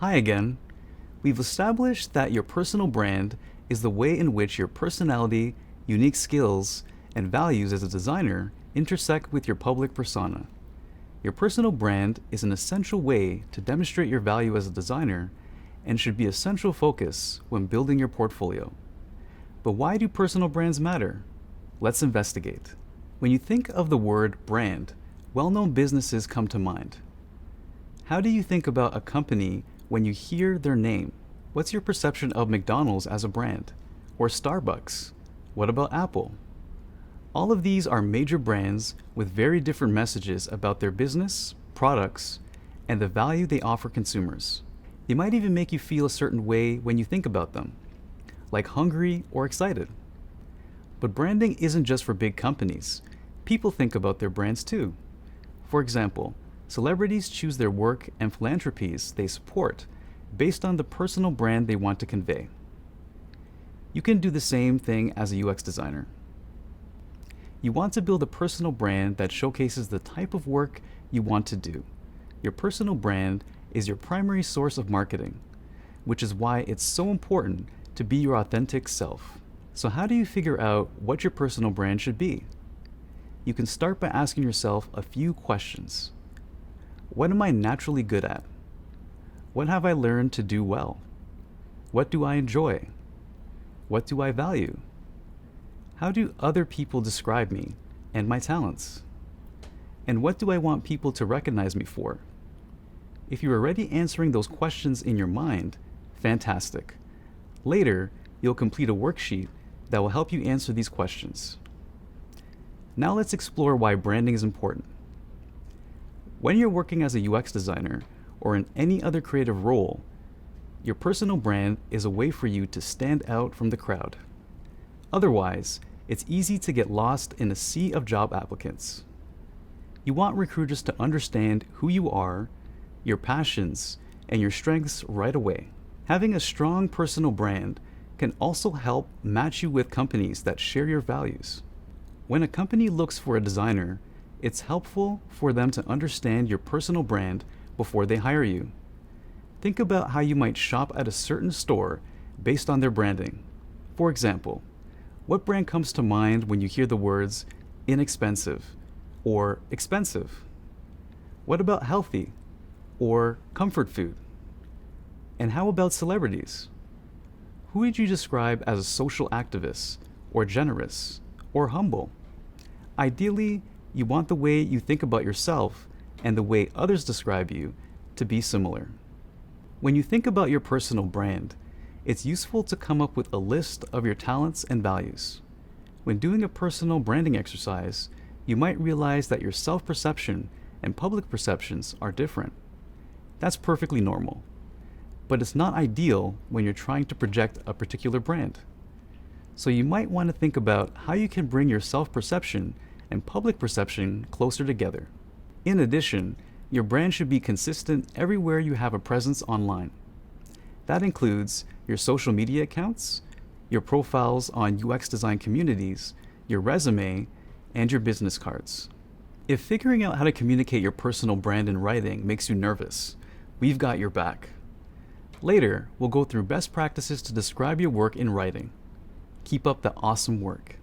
Hi again. We've established that your personal brand is the way in which your personality, unique skills, and values as a designer intersect with your public persona. Your personal brand is an essential way to demonstrate your value as a designer and should be a central focus when building your portfolio. But why do personal brands matter? Let's investigate. When you think of the word brand, well-known businesses come to mind. How do you think about a company when you hear their name? What's your perception of McDonald's as a brand? Or Starbucks? What about Apple? All of these are major brands with very different messages about their business, products, and the value they offer consumers. They might even make you feel a certain way when you think about them, like hungry or excited. But branding isn't just for big companies. People think about their brands too. For example, celebrities choose their work and philanthropies they support based on the personal brand they want to convey. You can do the same thing as a UX designer. You want to build a personal brand that showcases the type of work you want to do. Your personal brand is your primary source of marketing, which is why it's so important to be your authentic self. So how do you figure out what your personal brand should be? You can start by asking yourself a few questions. What am I naturally good at? What have I learned to do well? What do I enjoy? What do I value? How do other people describe me and my talents? And what do I want people to recognize me for? If you're already answering those questions in your mind, fantastic. Later, you'll complete a worksheet that will help you answer these questions. Now let's explore why branding is important. When you're working as a UX designer or in any other creative role, your personal brand is a way for you to stand out from the crowd. Otherwise, it's easy to get lost in a sea of job applicants. You want recruiters to understand who you are, your passions, and your strengths right away. Having a strong personal brand can also help match you with companies that share your values. When a company looks for a designer, it's helpful for them to understand your personal brand before they hire you. Think about how you might shop at a certain store based on their branding. For example, what brand comes to mind when you hear the words inexpensive or expensive? What about healthy or comfort food? And how about celebrities? Who would you describe as a social activist or generous or humble? Ideally, you want the way you think about yourself and the way others describe you to be similar. When you think about your personal brand, it's useful to come up with a list of your talents and values. When doing a personal branding exercise, you might realize that your self-perception and public perceptions are different. That's perfectly normal, but it's not ideal when you're trying to project a particular brand. So you might want to think about how you can bring your self-perception and public perception closer together. In addition, your brand should be consistent everywhere you have a presence online. That includes your social media accounts, your profiles on UX design communities, your resume, and your business cards. If figuring out how to communicate your personal brand in writing makes you nervous, we've got your back. Later, we'll go through best practices to describe your work in writing. Keep up the awesome work.